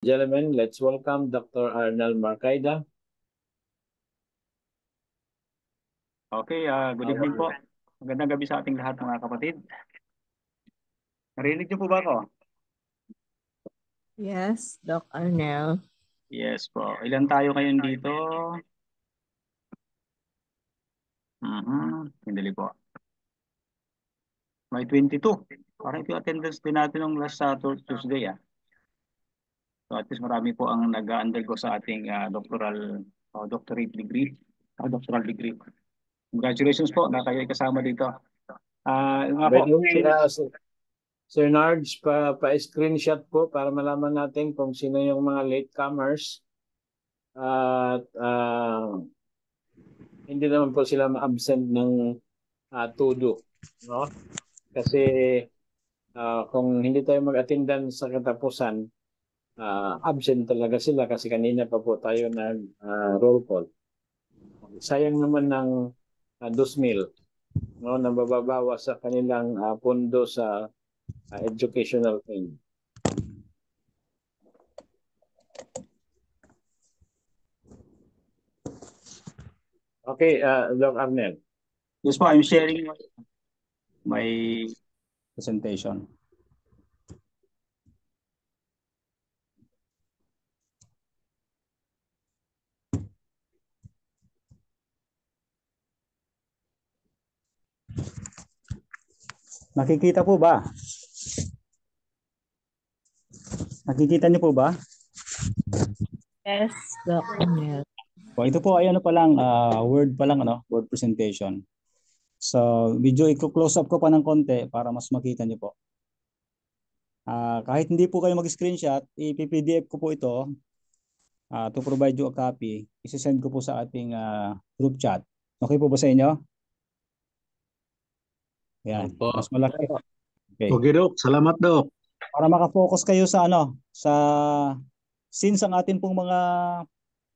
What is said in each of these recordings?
Gentlemen, let's welcome Dr. Arnel Marcaida. Okay, good evening po. Magandang gabi sa ating lahat mga kapatid. Narinig niyo po ba ako? Yes, Doc Arnel. Yes po. Ilan tayo ngayon dito? Sandali po. May 22. Parang ito yung attendance din natin ng last Tuesday. So at least marami po ang nag-undergo sa ating doctorate degree. Doctoral degree. Congratulations po na kayo ay kasama dito. Nga By po, the way, Sir Nards, pa-screenshot po para malaman natin kung sino yung mga latecomers. At hindi naman po sila ma-absent ng todo. No? Kasi kung hindi tayo mag-attendance sa katapusan, absent talaga sila kasi kanina pa po tayo nag-roll call. Sayang naman ng 2,000, no, na mababawas sa kanilang pondo sa educational thing. Okay, Doc Arnel. yes po, I'm sharing my presentation. Nakikita po ba? Nakikita niyo po ba? Yes, Doc Arnel. So, ito po ay word pa lang, word presentation. So, medyo i-close up ko pa ng konti para mas makita niyo po. Kahit hindi po kayo mag-screenshot, i-PDF ko po ito to provide you a copy. Isi-send ko po sa ating group chat. Okay po ba sa inyo? Yan, mas malaki. Okay. Okay, Doc. Salamat, Doc. Para makafocus kayo sa since ang atin pong mga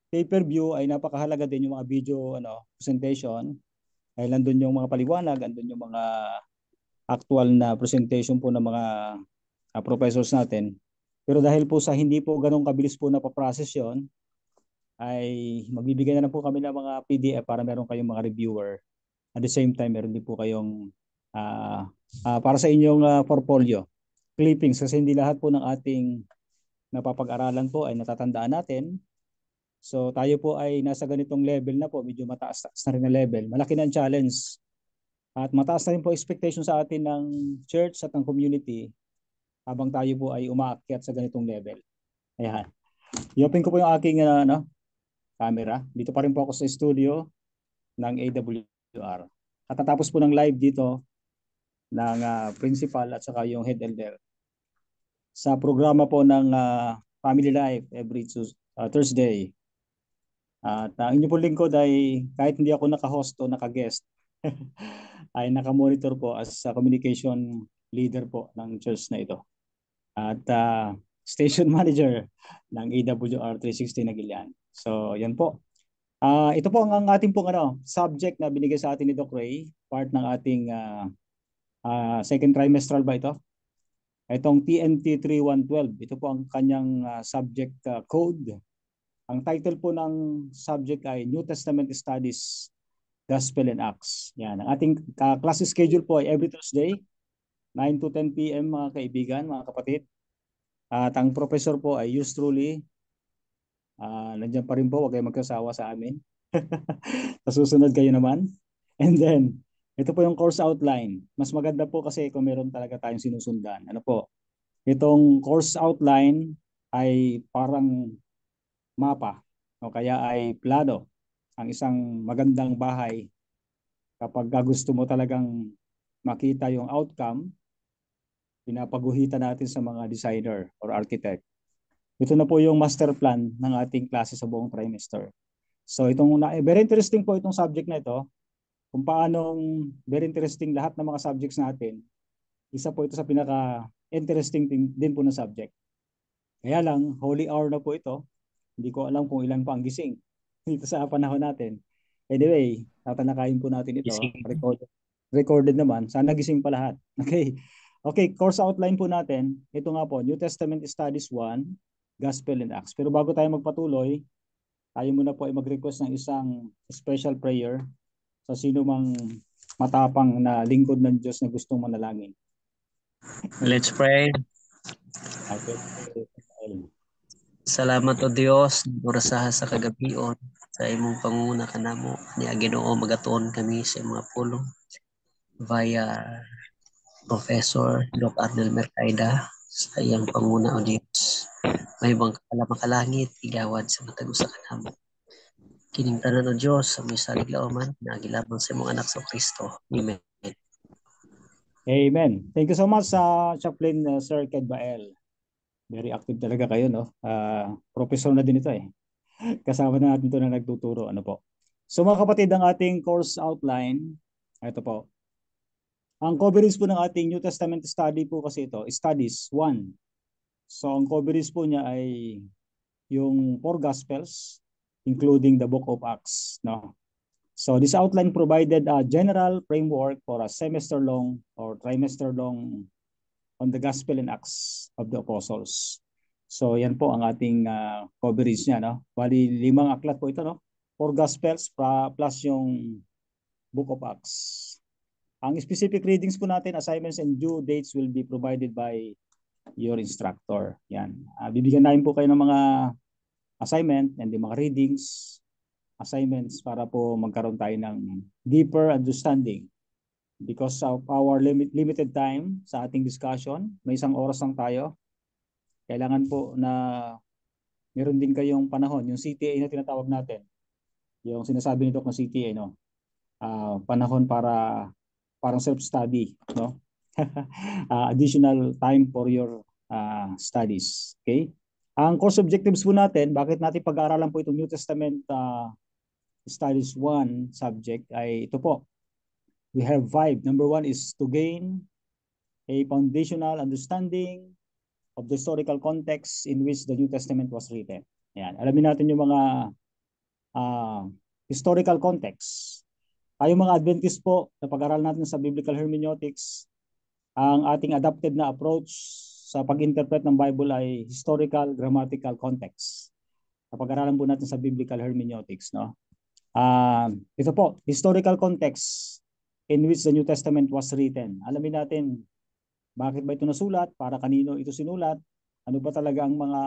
pay-per-view ay napakahalaga din yung mga video presentation. Dahil nandun yung mga paliwanag, nandun yung mga actual na presentation po ng mga professors natin. Pero dahil po sa hindi po ganun kabilis po napaprocess yon, ay magbibigay na lang po kami ng mga PDF para meron kayong mga reviewer. At the same time, meron din po kayong para sa inyong portfolio clippings, kasi hindi lahat po ng ating napapag-aralan po ay natatandaan natin. So tayo po ay nasa ganitong level na po, medyo mataas na rin na level. Malaki na ang challenge. At mataas na rin po expectation sa atin ng church at ng community habang tayo po ay umaakyat sa ganitong level. Ayan. I-open ko po yung aking camera. Dito pa rin po ako sa studio ng AWR. At tatapos po ng live dito ng principal at saka yung head elder sa programa po ng Family Life every Thursday. At ang inyo po lingkod ay kahit hindi ako naka-host o naka-guest ay naka-monitor po as communication leader po ng church na ito. At station manager ng AWR 360 Nagilian. So, yan po. Ito po ang ating pong subject na binigay sa atin ni Doc Ray, part ng ating second trimestral ba ito? Itong TNT 3112, ito po ang kanyang subject code. Ang title po ng subject ay New Testament Studies, Gospel and Acts. Yan. Ang ating class schedule po ay every Thursday, 9 to 10 p.m. mga kaibigan, mga kapatid. At ang professor po ay yours truly. Nandiyan pa rin po, huwag kayong magkasawa sa amin. Susunod kayo naman. And then, ito po yung course outline. Mas maganda po kasi kung meron talaga tayong sinusundan. Ano po? Itong course outline ay parang mapa o kaya ay plano. Ang isang magandang bahay kapag gusto mo talagang makita yung outcome, pinapaguhitan natin sa mga designer or architect. Ito na po yung master plan ng ating klase sa buong trimester. So very interesting po itong subject na ito. Kung paanong very interesting lahat ng mga subjects natin. Isa po ito sa pinaka-interesting din po na subject. Kaya lang, holy hour na po ito. Hindi ko alam kung ilan pa ang gising dito sa panahon natin. Anyway, tatalakayin po natin ito. Recorded naman. Sana gising pa lahat. Okay. Okay, course outline po natin. Ito nga po, New Testament Studies 1. Gospel and Acts. Pero bago tayo magpatuloy, tayo muna po ay mag-request ng isang special prayer sa sino mang matapang na lingkod ng Diyos na gustong manalangin. Let's pray. Okay. Salamat o Dios, orasaha sa kagabion, sa imong panguna kanamo, ni Ginoo magatuon kami sa mga pulong via Professor Doc Arnel Mercaida sa iyang panguna o Dios. May bang makalangit, igawad sa matag usa kanamo. Kining tanan o Dios sa may salig laoman, nagilabang sa imong anak sa Kristo. Amen. Amen. Thank you so much sa Chaplain Sir Ked Bael. Very active talaga kayo, no? Professor na din ito eh. Kasama na natin ito na nagtuturo. Ano po? So mga kapatid, ang ating course outline, ito po. Ang coverage po ng ating New Testament study po kasi ito, Studies 1. So ang coverage po niya ay yung 4 Gospels, including the Book of Acts. No? So this outline provided a general framework for a semester-long or trimester-long on the Gospel and Acts of the Apostles. So yan po ang ating coverage niya. No? Bali 5 aklat po ito. No? 4 Gospels plus yung Book of Acts. Ang specific readings po natin, assignments and due dates will be provided by your instructor. Yan. Bibigyan namin po kayo ng mga assignment and yung mga readings, assignments para po magkaroon tayo ng deeper understanding. Because of our limited time sa ating discussion, may 1 oras lang tayo. Kailangan po na meron din kayong panahon, yung CTA na tinatawag natin. Yung sinasabi nito ng CTA, no? Panahon para parang self-study, no? Additional time for your studies. Okay? Ang course objectives po natin, bakit natin pag-aaralan po itong New Testament Studies 1 subject ay ito po. We have 5. Number 1 is to gain a foundational understanding of the historical context in which the New Testament was written. Ayan. Alamin natin yung mga historical context. Tayong mga Adventist po, na pag-aral natin sa Biblical Hermeneutics, ang ating adapted na approach sa pag-interpret ng Bible ay historical, grammatical context. Pag-aralan po natin sa Biblical Hermeneutics. No? Ito po, historical context in which the New Testament was written. Alamin natin, bakit ba ito nasulat? Para kanino ito sinulat? Ano ba talaga ang mga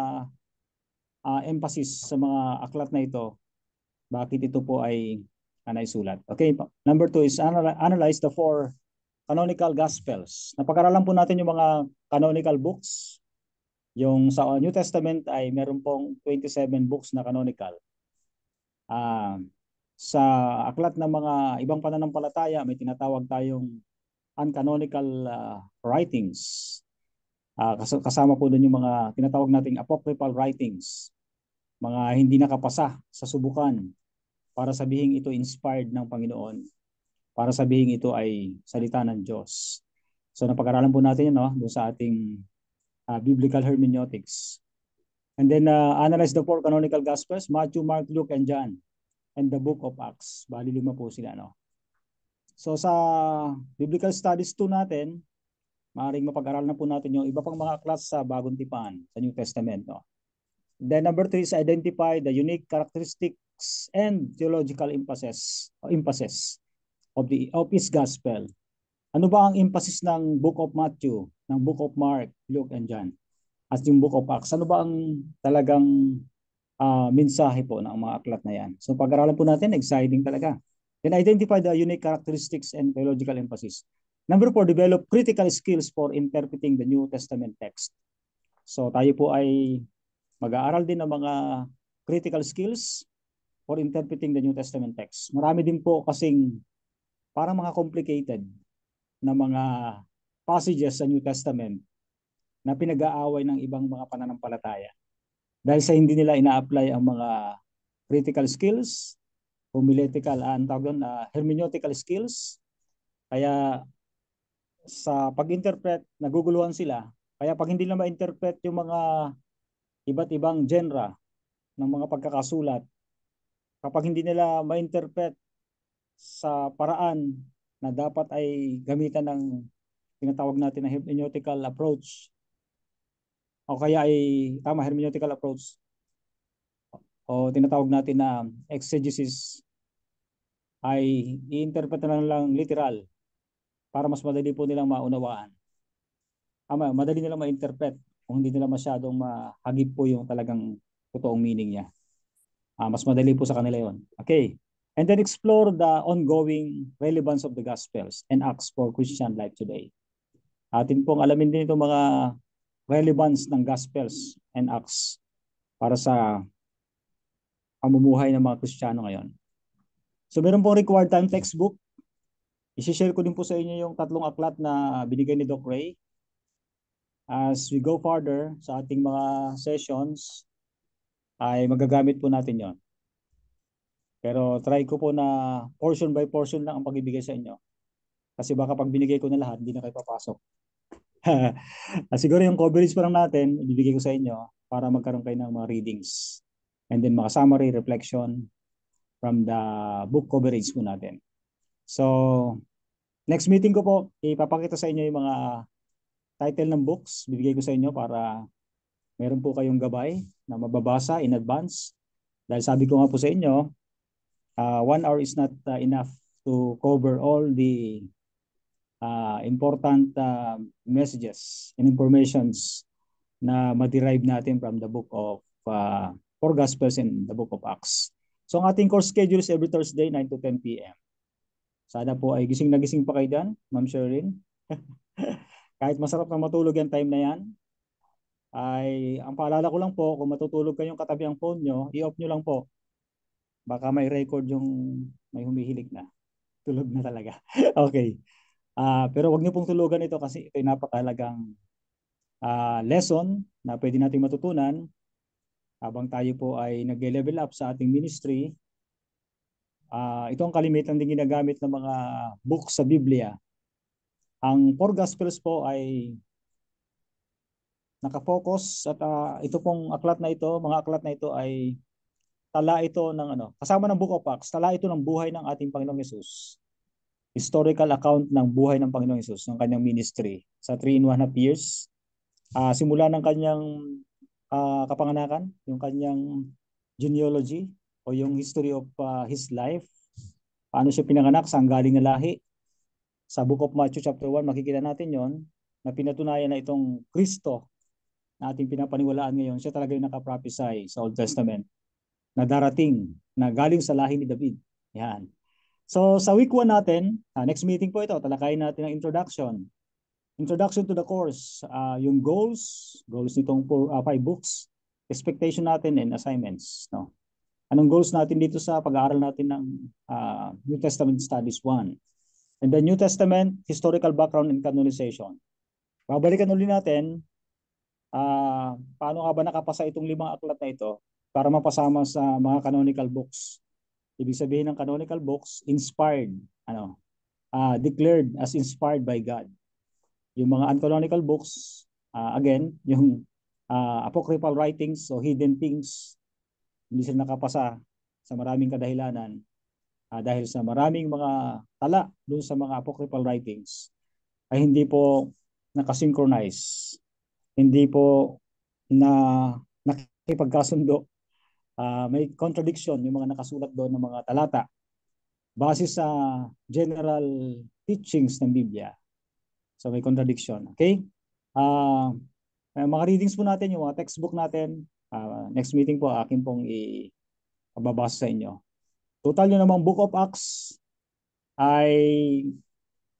emphasis sa mga aklat na ito? Bakit ito po ay naisulat? Okay, number 2 is analyze the 4 canonical gospels. Napag-aralan po natin yung mga canonical books. Yung sa New Testament ay meron pong 27 books na canonical. Sa aklat ng mga ibang pananampalataya, may tinatawag tayong uncanonical writings. Kasama po doon yung mga tinatawag nating apocryphal writings. Mga hindi nakapasa sa subukan para sabihin ito inspired ng Panginoon. Para sabihin ito ay salita ng Diyos. So napag-aralan po natin yun, no? Doon sa ating Biblical Hermeneutics. And then analyze the 4 canonical Gospels, Matthew, Mark, Luke, and John. And the Book of Acts. Bali 5 po sila. No? So sa Biblical Studies 2 natin, maaaring mapag-aralan na po natin yung iba pang mga aklat sa Bagong Tipan, sa New Testament. No? Then number 3 is identify the unique characteristics and theological emphasis of his gospel. Ano ba ang emphasis ng Book of Matthew, ng Book of Mark, Luke, and John? At yung Book of Acts, ano ba ang talagang mensahe po ng mga aklat na yan? So pag-aralan po natin, exciting talaga. Then identify the unique characteristics and theological emphasis. Number 4, develop critical skills for interpreting the New Testament text. So tayo po ay mag-aaral din ng mga critical skills for interpreting the New Testament text. Marami din po kasing parang mga complicated na mga passages sa New Testament na pinag-aaway ng ibang mga pananampalataya. Dahil sa hindi nila ina-apply ang mga critical skills, homiletical, hermeneutical skills, kaya sa pag-interpret, naguguluhan sila. Kaya pag hindi na ma-interpret yung mga iba't ibang genre ng mga pagkakasulat, kapag hindi nila ma-interpret sa paraan na dapat ay gamitan ng tinatawag natin na hermeneutical approach, o kaya ay tama hermeneutical approach o tinatawag natin na exegesis ay i-interpret na lang literal para mas madali po nilang maunawaan. Madali nilang ma-interpret kung hindi nila masyadong mahagip po yung talagang totoong meaning niya. Mas madali po sa kanila yon. Okay. And then explore the ongoing relevance of the Gospels and Acts for Christian life today. Atin pong alamin din itong mga relevance ng Gospels and Acts para sa pamumuhay ng mga Kristiyano ngayon. So meron pong required time textbook. I-share ko din po sa inyo yung 3 aklat na binigay ni Doc Ray. As we go further sa ating mga sessions, ay magagamit po natin yon. Pero try ko po na portion by portion lang ang pagbibigay sa inyo. Kasi baka pag binigay ko na lahat, hindi na kayo papasok. Siguro yung coverage pa lang natin, ibibigay ko sa inyo para magkaroon kayo ng mga readings. And then mga summary, reflection from the book coverage po natin. So, next meeting ko po, ipapakita sa inyo yung mga title ng books. Bibigay ko sa inyo para meron po kayong gabay na mababasa in advance. Dahil sabi ko nga po sa inyo, 1 hour is not enough to cover all the important messages and informations na ma-derive natin from the book of 4 Gospels and the book of Acts. So ang ating course schedule is every Thursday, 9 to 10 p.m. Sana po ay gising na gising pa kayo dyan, Ma'am Sherlyn. Kahit masarap na matulog yung time na yan, ay ang paalala ko lang po, kung matutulog kayong katabi ang phone nyo, i-off nyo lang po. Baka may record yung may humihilig na. Tulog na talaga. Okay. Pero wag niyo pong tulugan ito kasi ito ay napakahalagang lesson na pwede natin matutunan habang tayo po ay nag-level up sa ating ministry. Ito ang kalimitan din ginagamit ng mga books sa Biblia. Ang 4 Gospels po ay nakafocus at ito pong aklat na ito, mga aklat na ito ay tala ito ng kasama ng Book of Acts, tala ito ng buhay ng ating Panginoong Hesus. Historical account ng buhay ng Panginoong Hesus, ng kanyang ministry sa 3.5 years. Simula ng kanyang kapanganakan, yung kanyang genealogy o yung history of his life. Paano siya pinanganak, saan galing na lahi. Sa Book of Matthew chapter 1, makikita natin yon na pinatunayan na itong Kristo na ating pinapaniwalaan ngayon, siya talaga yung nakaprophesy sa Old Testament na darating, na galing sa lahi ni David. Yan. So sa week 1 natin, next meeting po ito, talakayin natin ang introduction. Introduction to the course, yung goals nitong 5 books, expectation natin and assignments. No? Anong goals natin dito sa pag-aaral natin ng New Testament Studies 1? And the New Testament, historical background and canonization. Babalikan ulit natin, paano nga ba nakapasa itong 5 aklat na ito para mapasama sa mga canonical books. Ibig sabihin ng canonical books, inspired, declared as inspired by God. Yung mga uncanonical books, again, yung apocryphal writings o hidden things, hindi sila nakapasa sa maraming kadahilanan dahil sa maraming mga tala doon sa mga apocryphal writings ay hindi po nakasynchronize, hindi po na nakipagkasundo. May contradiction yung mga nakasulat doon ng mga talata base sa general teachings ng Biblia. So may contradiction. Okay? Mga readings po natin, yung mga textbook natin, next meeting po akin pong ibabasa sa inyo. Total yun namang Book of Acts ay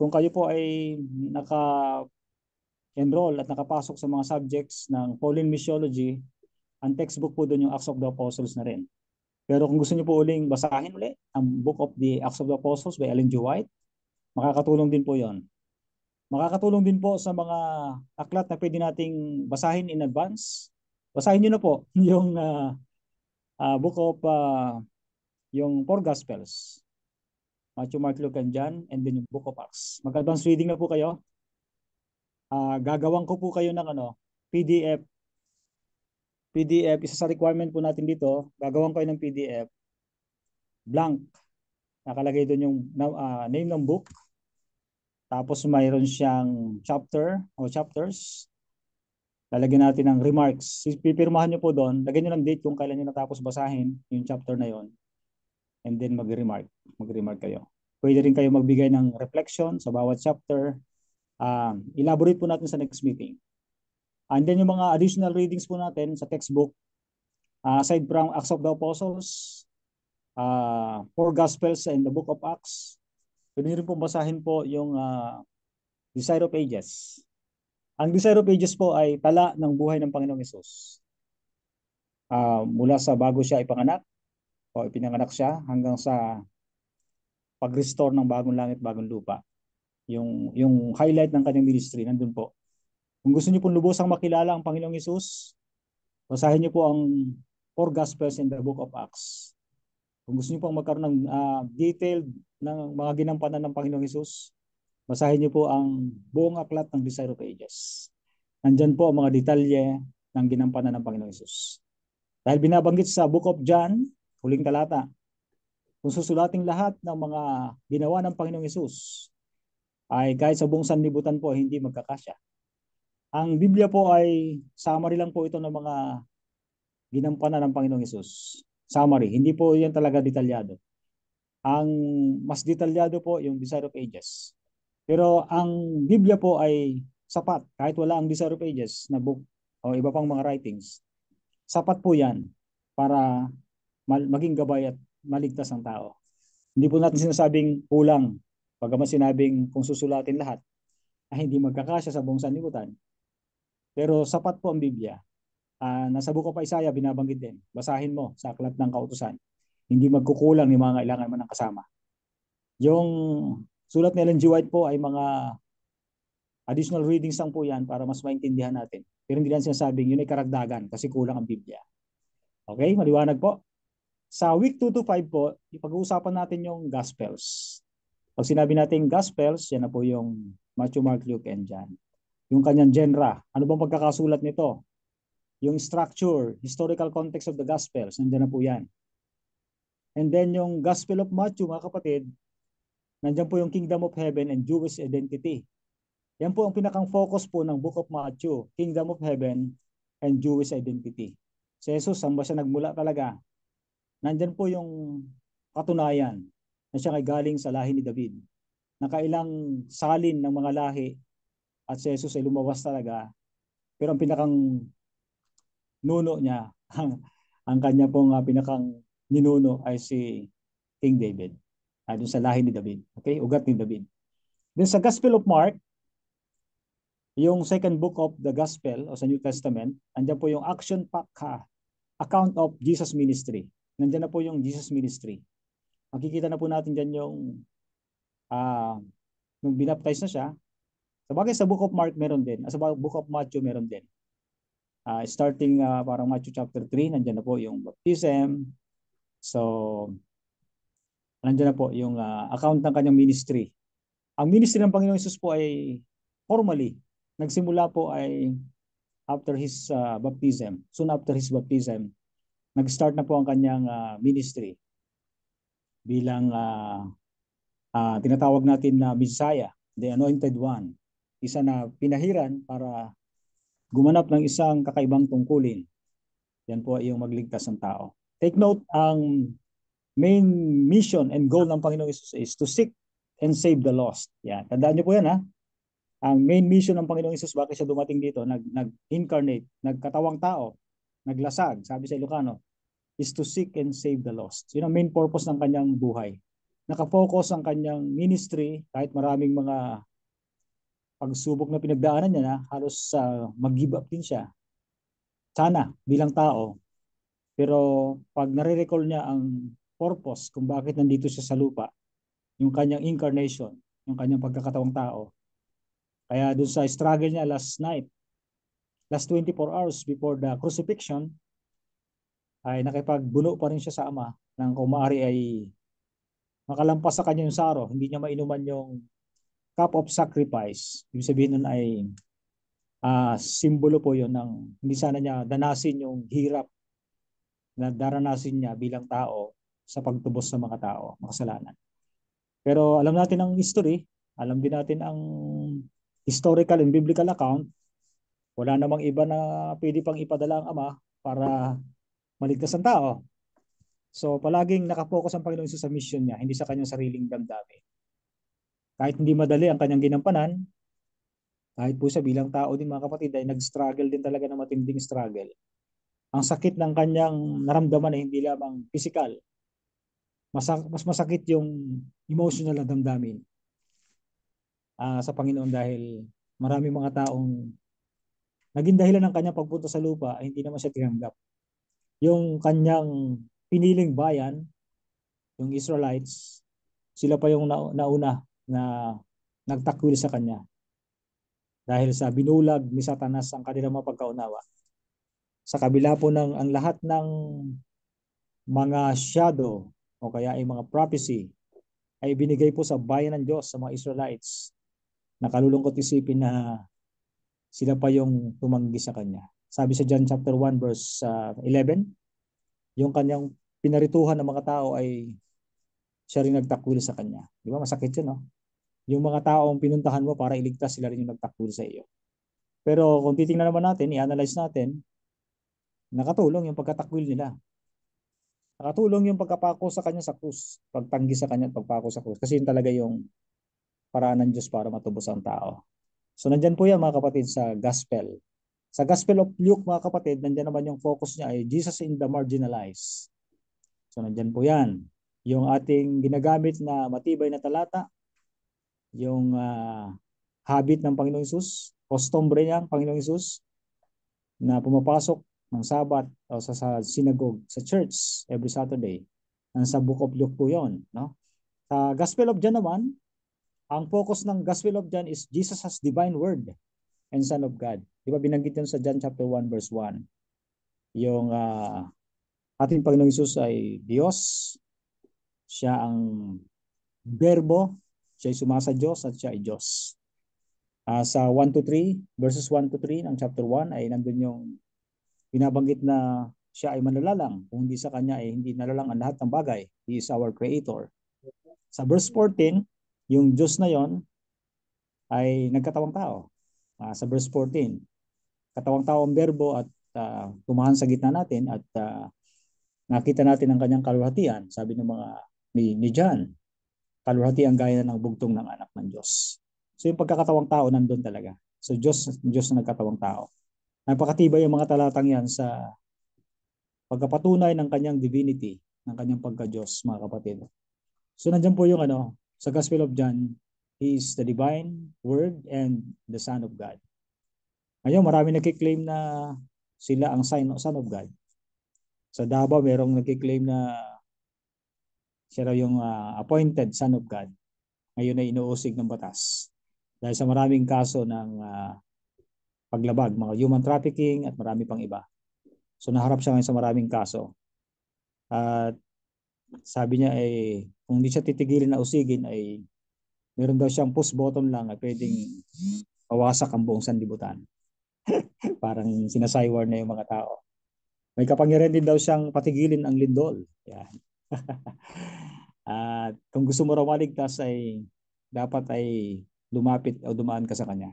kung kayo po ay naka-enroll at nakapasok sa mga subjects ng Pauline Missiology, ang textbook po doon yung Acts of the Apostles na rin. Pero kung gusto niyo po uling basahin ulit ang Book of the Acts of the Apostles by Ellen G. White, makakatulong din po yon. Makakatulong din po sa mga aklat na pwede nating basahin in advance. Basahin niyo na po yung Book of yung 4 Gospels. Matthew, Mark, Luke, and John, and then yung Book of Acts. Mag-advance reading na po kayo. Gagawan ko po kayo ng PDF, isa sa requirement po natin dito, gagawin ko ng PDF, blank, nakalagay doon yung name ng book, tapos mayroon siyang chapter o chapters, Lalagyan natin ng remarks. Pipirmahan nyo po doon. Lagyan nyo ng date kung kailan nyo natapos basahin yung chapter na yon. And then mag-remark. Mag-remark kayo. Pwede rin kayo magbigay ng reflection sa bawat chapter. Elaborate po natin sa next meeting. And then yung mga additional readings po natin sa textbook, aside from Acts of the Apostles, four Gospels and the Book of Acts, pwede rin po basahin po yung Desire of Ages. Ang Desire of Ages po ay tala ng buhay ng Panginoong Hesus. Mula sa bago siya ipanganak o ipinanganak siya hanggang sa pag-restore ng bagong langit, bagong lupa. Yung highlight ng kanyang ministry, nandun po. Kung gusto niyo pong lubosang makilala ang Panginoong Hesus, basahin niyo po ang four Gospels in the Book of Acts. Kung gusto niyo pong magkaroon ng detailed ng mga ginampanan ng Panginoong Hesus, basahin niyo po ang buong aklat ng Desire of Ages. Nandyan po ang mga detalye ng ginampanan ng Panginoong Hesus. Dahil binabanggit sa Book of John, huling talata, kung susulating lahat ng mga ginawa ng Panginoong Hesus, ay kahit sa buong sanlibutan po hindi magkakasya. Ang Biblia po ay summary lang po ito ng mga ginampanan ng Panginoong Hesus. Summary, hindi po yan talaga detalyado. Ang mas detalyado po yung Desire of Ages. Pero ang Biblia po ay sapat, kahit wala ang Desire of Ages na book o iba pang mga writings. Sapat po yan para maging gabay at maligtas ang tao. Hindi po natin sinasabing kulang. Pagkaman sinabing kung susulatin lahat, ay hindi magkakasya sa buong sanlibutan. Pero sapat po ang Biblia. Nasa Book of Isaiah, binabanggit din. Basahin mo sa aklat ng kautusan. Hindi magkukulang ni mga kailangan mo ng kasama. Yung sulat ni Ellen G. White po ay mga additional readings lang po yan para mas maintindihan natin. Pero hindi lang sinasabing yun ay karagdagan kasi kulang ang Biblia. Okay, maliwanag po. Sa week 2 to 5 po, ipag-uusapan natin yung Gospels. Pag sinabi natin Gospels, yan na po yung Matthew, Mark, Luke, and John. Yung kanyang genre. Ano bang pagkakasulat nito? Yung structure, historical context of the Gospels, nandiyan na po yan. And then yung Gospel of Matthew, mga kapatid, nandiyan po yung Kingdom of Heaven and Jewish identity. Yan po ang pinakang focus po ng Book of Matthew, Kingdom of Heaven and Jewish identity. Si Jesus, saan ba siya nagmula talaga? Nandyan po yung katunayan na siya ay galing sa lahi ni David. Nakailang salin ng mga lahi at si Jesus ay lumawas talaga. Pero ang pinakang nuno niya, ang kanya pong pinakang ninuno ay si King David. Doon sa lahi ni David. Okay? Ugat ni David. Then sa Gospel of Mark, yung second book of the Gospel o sa New Testament, andyan po yung action-packed account of Jesus ministry. Nandiyan na po yung Jesus ministry. Makikita na po natin dyan yung nung binaptize na siya. Sabagay sa Book of Mark meron din. Sa Book of Matthew meron din. Starting parang Matthew chapter 3, nandiyan na po yung baptism. So, nandiyan na po yung account ng kanyang ministry. Ang ministry ng Panginoong Hesus po ay formally, nagsimula po ay after his baptism. Soon after his baptism, nag-start na po ang kanyang ministry bilang tinatawag natin na Messiah, the Anointed One. Isa na pinahiran para gumanap ng isang kakaibang tungkulin. Yan po yung magligtas ng tao. Take note, ang main mission and goal ng Panginoong Hesus is to seek and save the lost. Yan. Tandaan niyo po yan ha. Ang main mission ng Panginoong Hesus, bakit siya dumating dito, nag-incarnate, nagkatawang tao, naglasag, sabi sa Ilocano, is to seek and save the lost. Yun ang main purpose ng kanyang buhay. Nakafocus ang kanyang ministry, kahit maraming mga pagsubok na pinagdaanan niya na, halos mag-give up din siya. Sana, bilang tao. Pero pag nare-recall niya ang purpose kung bakit nandito siya sa lupa, yung kanyang incarnation, yung kanyang pagkakatawang tao. Kaya dun sa struggle niya last night, last 24 hours before the crucifixion, ay nakipagbuno pa rin siya sa Ama nang kung maaari ay makalampas sa kanya yung saro, hindi niya mainuman yung cup of sacrifice. Ibig sabihin nun ay simbolo po yun ng hindi sana niya danasin yung hirap na daranasin niya bilang tao sa pagtubos sa mga tao, makasalanan. Pero alam natin ang history, alam din natin ang historical and biblical account Wala namang iba na pwede pang ipadala ang Ama para maligtas ang tao. So palaging nakapokus ang Panginoon Hesus sa mission niya, hindi sa kanyang sariling damdamin. Kahit hindi madali ang kanyang ginampanan, kahit po siya bilang tao din mga kapatid ay nag-struggle din talaga ng matinding struggle. Ang sakit ng kanyang naramdaman ay hindi lamang physical. Mas masakit yung emotional na damdamin sa Panginoon dahil marami mga taong naging dahilan ng kanyang pagpunta sa lupa ay hindi naman siya tinanggap. Yung kanyang piniling bayan, yung Israelites, sila pa yung nauna na nagtakwil sa kanya dahil sa binulag ni Satanas ang kanilang mga pagkaunawa. Sa kabila po ng ang lahat ng mga shadow o kaya ay mga prophecy ay binigay po sa bayan ng Diyos, sa mga Israelites. Nakalulungkot isipin na sila pa yung tumanggi sa kanya. Sabi sa John chapter 1 verse 11, yung kanyang pinarituhan ng mga tao ay siya rin nagtakwil sa kanya. Di ba? Masakit yun, no? Yung mga taong pinuntahan mo para iligtas, sila rin yung nagtakwil sa iyo. Pero kung titingnan naman natin, i-analyze natin, nakatulong yung pagkatakwil nila. Nakatulong yung pagkapako sa kanya sa krus, pagtanggi sa kanya at pagpako sa krus. Kasi yun talaga yung paraan ng Diyos para matubos ang tao. So nandyan po yan mga kapatid sa gospel. Sa Gospel of Luke mga kapatid, nandyan naman yung focus niya ay Jesus in the marginalized. So nandyan po yan. Yung ating ginagamit na matibay na talata, yung habit ng Panginoong Hesus, costumbre niya ang Panginoong Hesus, na pumapasok ng Sabat o sa synagogue, sa church every Saturday. Sa Book of Luke po yun. No? Sa Gospel of John naman, ang focus ng Gospel of John is Jesus as divine word and Son of God. Di ba binanggit yun sa John chapter 1 verse 1. Yung ating Panginoong Hesus ay Diyos, siya ang Berbo, siya ay sumasa Diyos at siya ay Diyos. Sa 1 to 3, verses 1 to 3 ng chapter 1 ay nandun yung binabanggit na siya ay manlalalang. Kung hindi sa kanya ay hindi nalalang ang lahat ng bagay. He is our creator. Sa verse 14, yung Diyos na yon ay nagkatawang tao. Sa verse 14, katawang tao ang Berbo at tumahan sa gitna natin at nakita natin ang kanyang kaluwalhatian. Sabi ng mga ni John, kaluwalhatian gaya ng bugtong ng anak ng Diyos. So yung pagkakatawang tao nandun talaga. So Diyos na nagkatawang tao. Napakatibay yung mga talatang yan sa pagkapatunay ng kanyang divinity, ng kanyang pagka-Diyos, mga kapatid. So nandiyan po yung sa Gospel of John, He is the divine word and the Son of God. Ngayon, marami nagkiklaim na sila ang Son of God. Sa Davao, merong nagkiklaim na siya raw yung appointed Son of God. Ngayon ay inuusig ng batas. Dahil sa maraming kaso ng paglabag, mga human trafficking at marami pang iba. So naharap siya ngayon sa maraming kaso. At sabi niya ay kung hindi siya titigilin na usigin ay meron daw siyang push button lang at pwedeng pawasak ang buong sanlibutan. Parang sinasaywar na yung mga tao. May kapangyarihan din daw siyang patigilin ang lindol. Yan. At kung gusto mo raw maligtas ay dapat ay lumapit o dumaan ka sa kanya.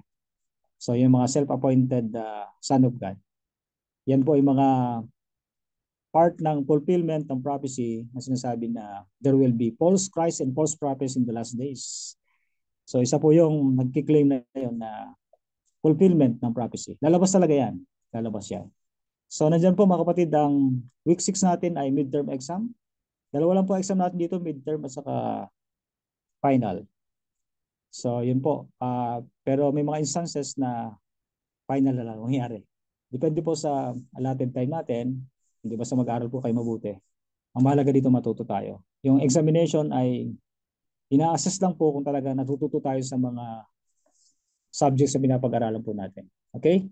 So yung mga self-appointed Son of God. Yan po ay mga part ng fulfillment ng prophecy na sinasabi na there will be false Christ and false prophets in the last days. So isa po yung nagkiklaim na yun na fulfillment ng prophecy. Lalabas talaga yan. Lalabas yan. So nandyan po mga kapatid, ang week 6 natin ay midterm exam. Dalawa lang po exam natin dito, midterm at saka final. So yun po. Pero may mga instances na final na lang mangyari. Depende po sa allotted time natin. Hindi basta mag-aral po kayo mabuti. Ang mahalaga dito matuto tayo. Yung examination ay ina-assess lang po kung talaga natututo tayo sa mga subjects na pinapag-aralan po natin. Okay?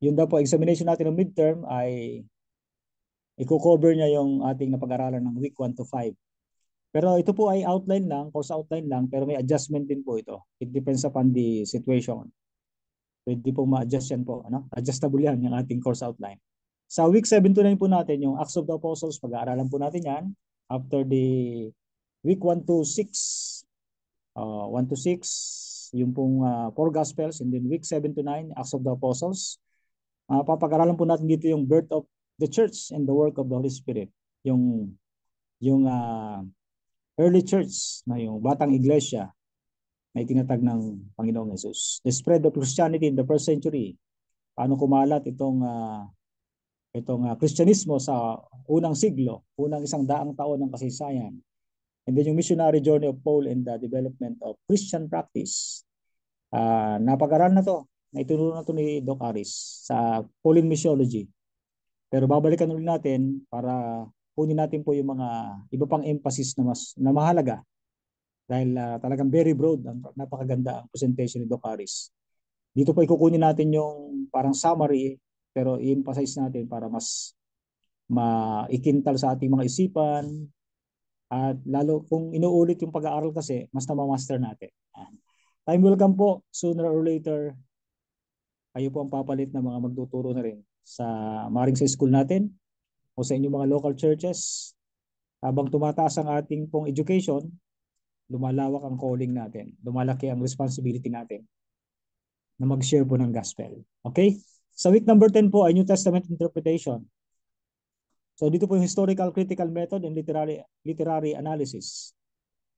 Yun daw po, examination natin ng midterm ay i-cover niya yung ating napag-aralan ng week 1 to 5. Pero ito po ay outline lang, course outline lang, pero may adjustment din po ito. It depends upon the situation. Pwede po ma-adjust yan po. Adjustable yan yung ating course outline. Sa week 7 to 9 po natin, yung Acts of the Apostles, pag-aaralan po natin yan. After the week 1 to 6, 1 to 6, yung pong 4 Gospels, and then week 7 to 9, Acts of the Apostles. Papag-aralan po natin dito yung birth of the church and the work of the Holy Spirit. Yung early church, na yung batang iglesia na itinatag ng Panginoong Jesus. The spread of Christianity in the first century. Paano kumalat itong Kristyanismo sa unang siglo, unang 100 taon ng kasaysayan. And then yung missionary journey of Paul and the development of Christian practice. Napag-aral na to, na ituturo na to ni Doc Aris sa Pauline Missiology. Pero babalikan ulit natin para kunin natin po yung mga iba pang emphasis na mahalaga. Dahil talagang very broad, napakaganda ang presentation ni Doc Aris. Dito po ikukunin natin yung parang summary, pero i-emphasize natin para mas maikintal sa ating mga isipan, at lalo kung inuulit yung pag-aaral kasi, mas na-master natin. Time will come po, sooner or later, kayo po ang papalit na mga magtuturo na rin sa maring sa school natin o sa inyong mga local churches. Habang tumataas ang ating pong education, lumalawak ang calling natin, lumalaki ang responsibility natin na mag-share po ng gospel. Okay? Sa week number 10 po ay New Testament interpretation. So dito po yung historical critical method and literary analysis.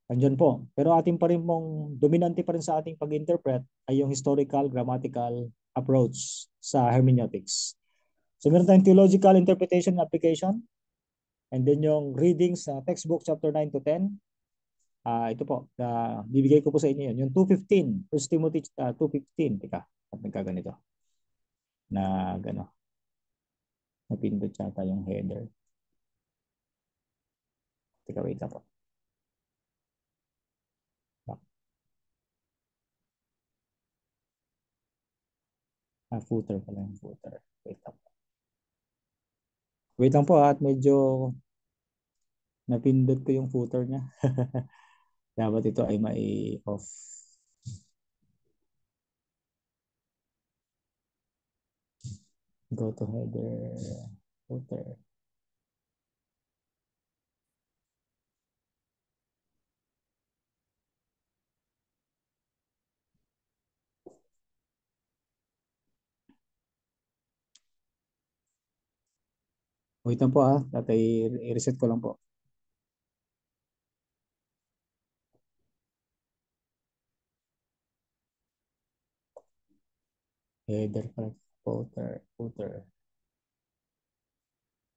Andyan po. Pero ating pa rin pong dominante pa rin sa ating pag-interpret ay yung historical grammatical approach sa hermeneutics. So meron tayong theological interpretation and application. And then yung reading sa textbook chapter 9 to 10. Ito po, bibigay ko po sa inyo yun. Yung 2:15, 1 Timothy 2:15. Teka, at nagkaganito. Napindot yata yung header. Teka, wait lang po. Footer pala yung footer. Wait lang po. Wait lang po at medyo napindot ko yung footer niya. Dapat ito ay mai-off. Go to header, footer. Wait lang po tatay, i-reset ko lang po. Header pala, footer.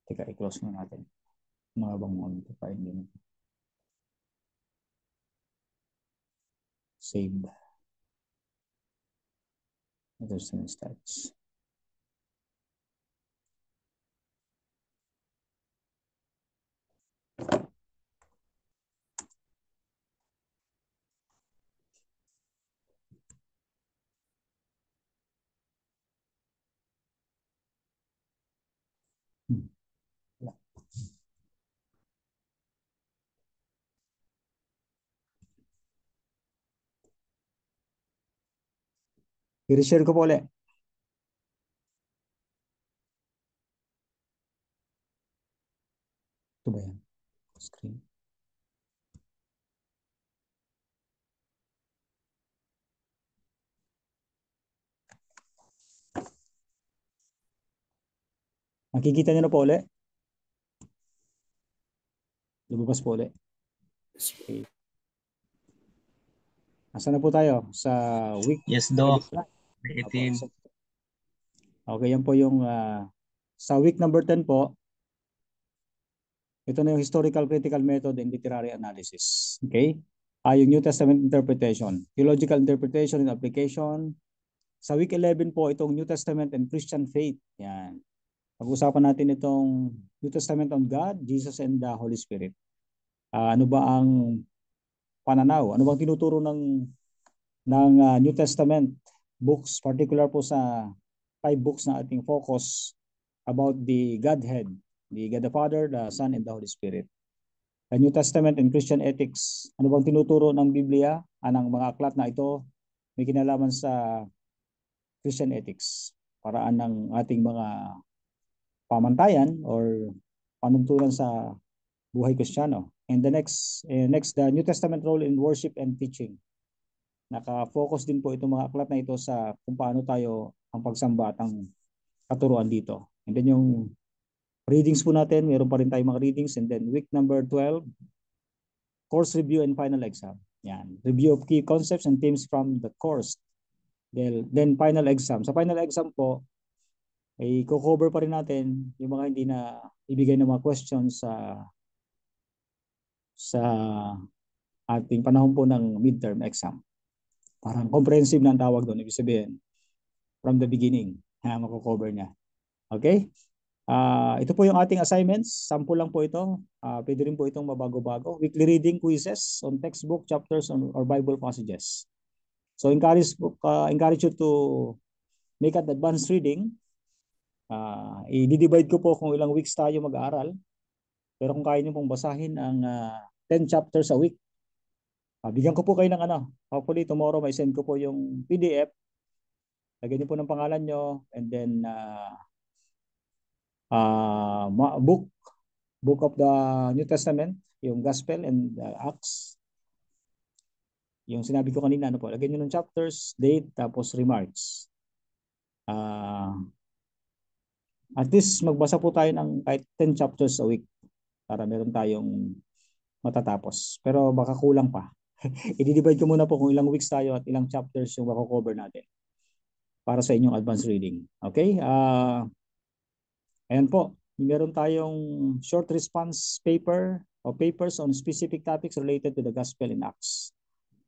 Teka, i-close na natin. Mga bang modify din. Save. There's some stats. I-share ko po ulit. Ito ba yan? Screen. Makikita niyo na po ulit. Lumabas po ulit. Okay. Asa na po tayo? Sa week? Yes, Doc. 18. Okay, yan po yung sa week number 10 po. Ito na yung historical critical method and literary analysis. Okay? Yung New Testament interpretation, theological interpretation and application. Sa week 11 po, itong New Testament and Christian faith. Yan. Pag-usapan natin itong New Testament on God, Jesus, and the Holy Spirit. Ano ba ang pananaw? Ano bang tinuturo ng New Testament books, particular po sa 5 books na ating focus about the Godhead, the God the Father, the Son, and the Holy Spirit. The New Testament and Christian ethics. Ano bang tinuturo ng Biblia? Anong mga aklat na ito may kinalaman sa Christian ethics? Paraan ng ating mga pamantayan or panuntunan sa buhay Kristiyano. And the next, the New Testament role in worship and teaching. Naka-focus din po itong mga aklat na ito sa kung paano tayo ang pagsamba at ang katuruan dito. And then yung readings po natin, meron pa rin tayong mga readings. And then week number 12, course review and final exam. Yan. Review of key concepts and themes from the course. Then final exam. Sa final exam po, ay cover pa rin natin yung mga hindi na ibigay ng mga questions sa ating panahon po ng midterm exam. Parang comprehensive na ang tawag doon. Ibig sabihin, from the beginning, mako-cover niya. Okay? Ito po yung ating assignments. Sample lang po ito. Pwede rin po itong mabago-bago. Weekly reading quizzes on textbook, chapters, or Bible passages. So encourage you to make an advanced reading. I-divide ko po kung ilang weeks tayo mag-aaral. Pero kung kaya niyo pong basahin ang 10 chapters a week, bigyan ko po kayo ng hopefully tomorrow may send ko po yung PDF. Lagyan niyo po ng pangalan niyo and then book of the New Testament, yung Gospel and Acts. Yung sinabi ko kanina, lagyan niyo ng chapters, date, tapos remarks. At least magbasa po tayo ng kahit 10 chapters a week para meron tayong matatapos. Pero baka kulang pa. I-divide ko muna po kung ilang weeks tayo at ilang chapters yung mako-cover natin para sa inyong advanced reading. Okay? Ayan po. Meron tayong short response paper o papers on specific topics related to the Gospel in Acts.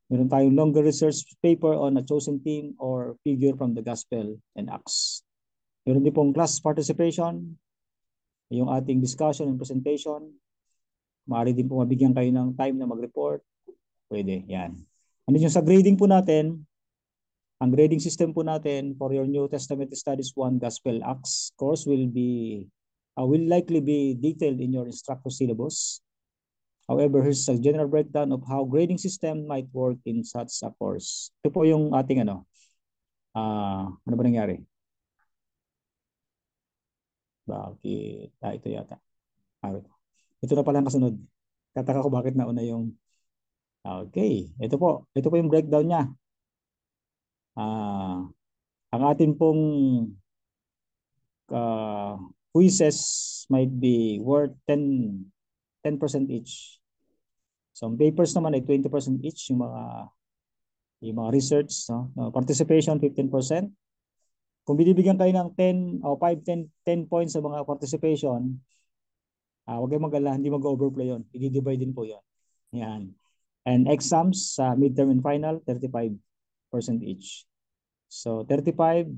Meron tayong longer research paper on a chosen theme or figure from the Gospel in Acts. Meron din pong class participation, yung ating discussion and presentation. Maaari din po mabigyan kayo ng time na mag-report. Pwede, yan. Ano yung sa grading po natin, ang grading system po natin for your New Testament Studies 1 Gospel Acts course will likely be detailed in your instructor syllabus. However, here's a general breakdown of how grading system might work in such a course. Ito po yung ating ano ba nangyari? Bakit? Ito yata. Ito na pala ang kasunod. Tataka ko bakit nauna yung okay. Ito po yung breakdown niya. Ang atin pong quizzes might be worth 10% each. So ang papers naman ay 20% each, yung mga research, participation 15%. Kung binibigyan kayo ng 10 points sa mga participation, huwag kayong mag-alala, hindi mag-overplay yun. I-divide din po yun. Yan. And exams, midterm and final, 35% each. So 35,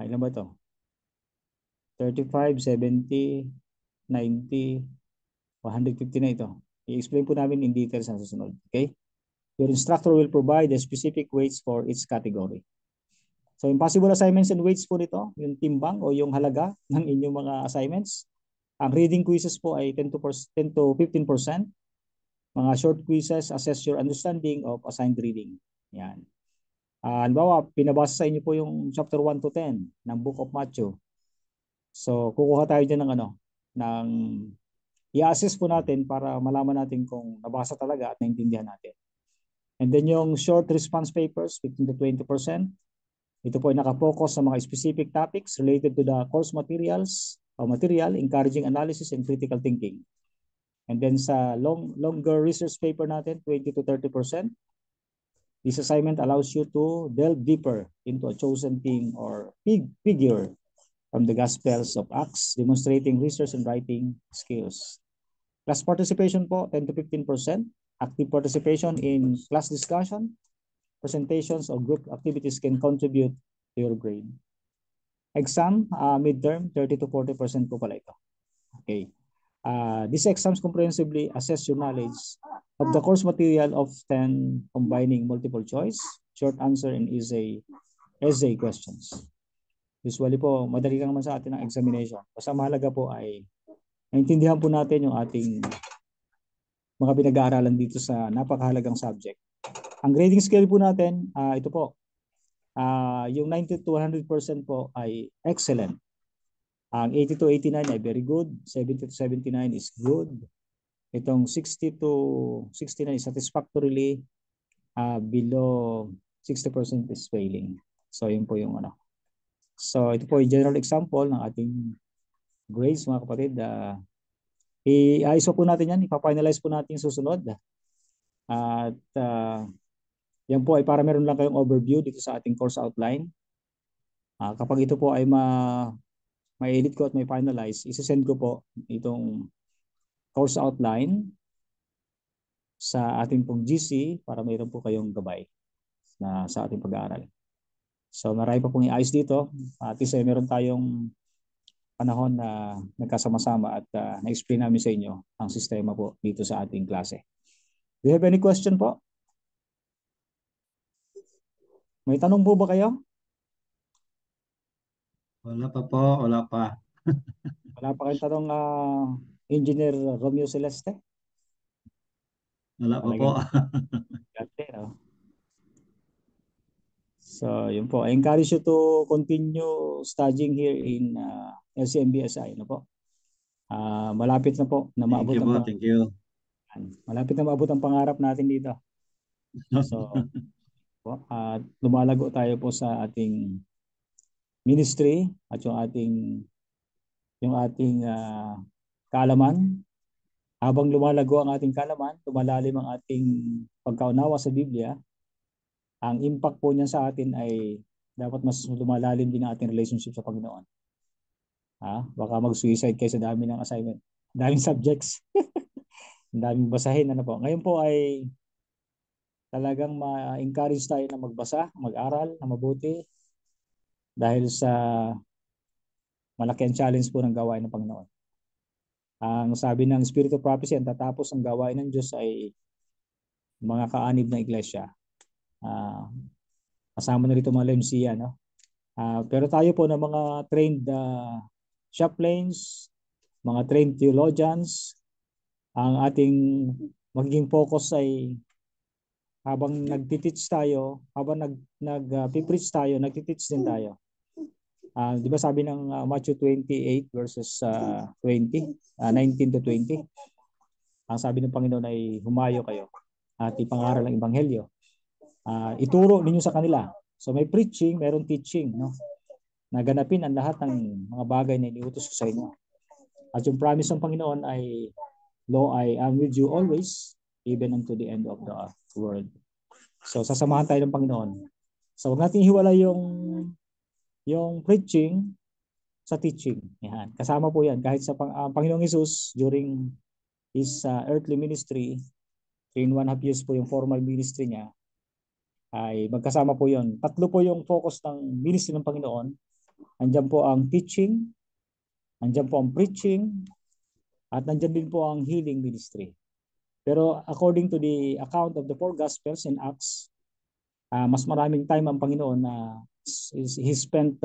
ilan ba ito? 35, 70, 90, 150 na ito. I-explain po namin in details sa susunod. Okay? Your instructor will provide the specific weights for each category. So impossible assignments and weights po nito, yung timbang o yung halaga ng inyong mga assignments. Ang reading quizzes po ay 10 to 15%. Mga short quizzes assess your understanding of assigned reading. Yan. Halimbawa, pinabasa sa inyo po yung chapter 1 to 10 ng Book of Matthew. So kukuha tayo dyan ng i-assess po natin para malaman natin kung nabasa talaga at naintindihan natin. And then yung short response papers, 15 to 20%. Ito po ay nakapokus sa mga specific topics related to the course material, encouraging analysis and critical thinking. And then sa longer research paper natin, 20 to 30%. This assignment allows you to delve deeper into a chosen theme or figure from the Gospels of Acts, demonstrating research and writing skills. Class participation po, 10 to 15%. Active participation in class discussion, presentations, or group activities can contribute to your grade. Exam, midterm, 30 to 40% po pala ito. Okay. These exams comprehensively assess your knowledge of the course material, often combining multiple choice, short answer, and essay questions. Usually po, madali lang naman sa atin ang examination. Basta mahalaga po ay naintindihan po natin yung ating mga pinag-aaralan dito sa napakahalagang subject. Ang grading scale po natin, ito po, yung 90 to 100% po ay excellent. Ang 80 to 89 ay very good, 70 to 79 is good. Itong 60 to 69 is satisfactorily, below 60% is failing. So yun po yung ano. So ito po yung general example ng ating grades mga kapatid. I-ISO po natin yan, ipa-finalize po natin susunod. At yan po ay para meron lang kayong overview dito sa ating course outline. Kapag ito po ay ma-edit ko at may finalize, isasend ko po itong course outline sa ating pong GC para mayroon po kayong gabay sa ating pag-aaral. So marami pa pong i-ayos dito. At least meron tayong panahon na nagkasama-sama at na-explain namin sa inyo ang sistema po dito sa ating klase. Do you have any question po? May tanong po ba kayo? Wala pa po, wala pa. Wala pa kayong tanong, Engineer Romeo Celeste? Wala pa po. Talagang no? So, yun po. I encourage you to continue studying here in LCMBSI. No po? Malapit na po na maabot Thank you po, thank you. malapit na maabot ang pangarap natin dito. So, lumalago tayo po sa ating ministry at yung ating kaalaman. Habang lumalago ang ating kaalaman, lumalalim ang ating pagkaunawa sa Biblia, ang impact po niya sa atin ay dapat mas lumalalim din ang ating relationship sa Panginoon. Baka mag-suicide kayo sa dami ng assignment. Daming subjects. Daming basahin. Ano po. Ngayon po ay talagang ma-encourage tayo na magbasa, mag-aral na mabuti dahil sa malaki ang challenge po ng gawain ng Panginoon. Ang sabi ng Spirit of Prophecy, ang tatapos ang gawain ng Diyos ay mga kaanib na iglesia. Kasama na rito mga Lemsia, no? Pero tayo po na mga trained chaplains, mga trained theologians, ang ating magiging focus ay habang nagtiteach tayo, habang nag-preach tayo, nagtiteach din tayo. Di ba sabi ng Matthew 28 verses 19 to 20, ang sabi ng Panginoon ay humayo kayo at ipangaral ang ebanghelyo. Ituro ninyo sa kanila. So may preaching, mayroong teaching, no? Naganapin ang lahat ng mga bagay na iniutos ko sa inyo. At yung promise ng Panginoon ay, Lo, I am with you always, even unto the end of the world. So sasamahan tayo ng Panginoon. So huwag natin hiwala yung preaching sa teaching. Yan. Kasama po yan. Kahit sa Panginoong Hesus during his earthly ministry, 3.5 years po yung formal ministry niya, ay magkasama po yon. Tatlo po yung focus ng ministry ng Panginoon. Andiyan po ang teaching, andiyan po ang preaching, at nandiyan din po ang healing ministry. Pero according to the account of the 4 Gospels in Acts, mas maraming time ang Panginoon na he spent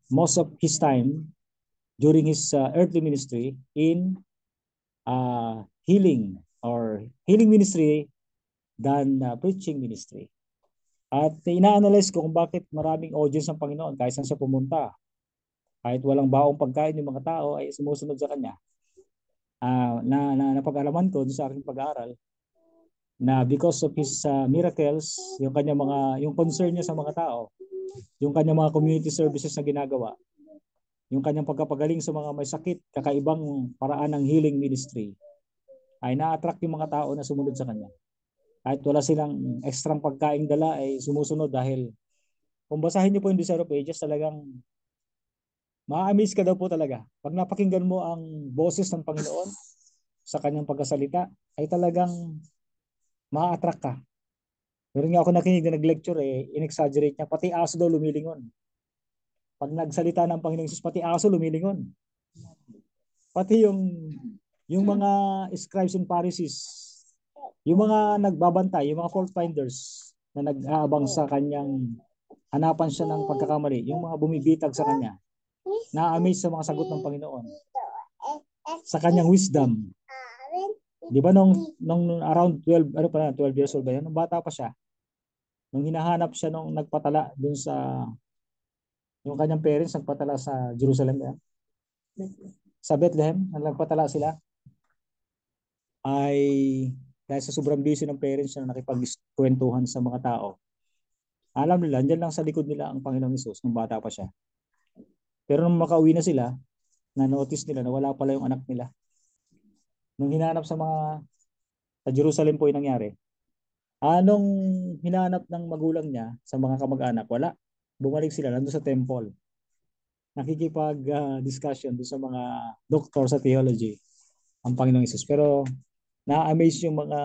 most of his time during his earthly ministry in healing ministry than preaching ministry. At ina-analyze ko kung bakit maraming audience ng Panginoon kahit saan siya pumunta. Kahit walang baong pagkain yung mga tao ay sumusunod sa kanya. Napag-alaman ko sa aking pag-aaral na because of his miracles, yung concern niya sa mga tao, yung kanyang mga community services na ginagawa, yung kanyang pagkapagaling sa mga may sakit, kakaibang paraan ng healing ministry, ay na-attract yung mga tao na sumunod sa kanya. Kahit wala silang ekstrang pagkain dala ay sumusunod dahil kung basahin niyo po yung Desire of Ages, talagang ma-amaze ka daw po talaga. Pag napakinggan mo ang boses ng Panginoon sa kanyang pagkasalita, ay talagang ma-attract ka. Pero nga ako nakinig na nag-lecture in-exaggerate niya, pati aso daw lumilingon. Pag nagsalita ng Panginoong Jesus, pati aso lumilingon. Pati yung mga scribes and Pharisees, yung mga nagbabantay, yung mga fault finders na nag-aabang sa kanyang hanapan siya ng pagkakamali, yung mga bumibitag sa kanya, na-amaze sa mga sagot ng Panginoon, sa kanyang wisdom. Di ba nung around 12 years old ba yun? Nung bata pa siya, nung hinahanap siya nung nagpatala dun sa, yung kanyang parents nagpatala sa Jerusalem, sa Bethlehem, nagpatala sila, ay dahil sa sobrang busy ng parents na nakipagkwentuhan sa mga tao, alam nila, andyan lang sa likod nila ang Panginoong Hesus nung bata pa siya. Pero nung makauwi na sila, na-notice nila na wala pala yung anak nila. Nung hinanap sa Jerusalem po yung nangyari, anong hinanap ng magulang niya sa mga kamag-anak? Wala. Bumalik sila, nandun sa temple. Nakikipag-discussion doon sa mga doktor sa theology, ang Panginoong Hesus. Pero na-amaze yung mga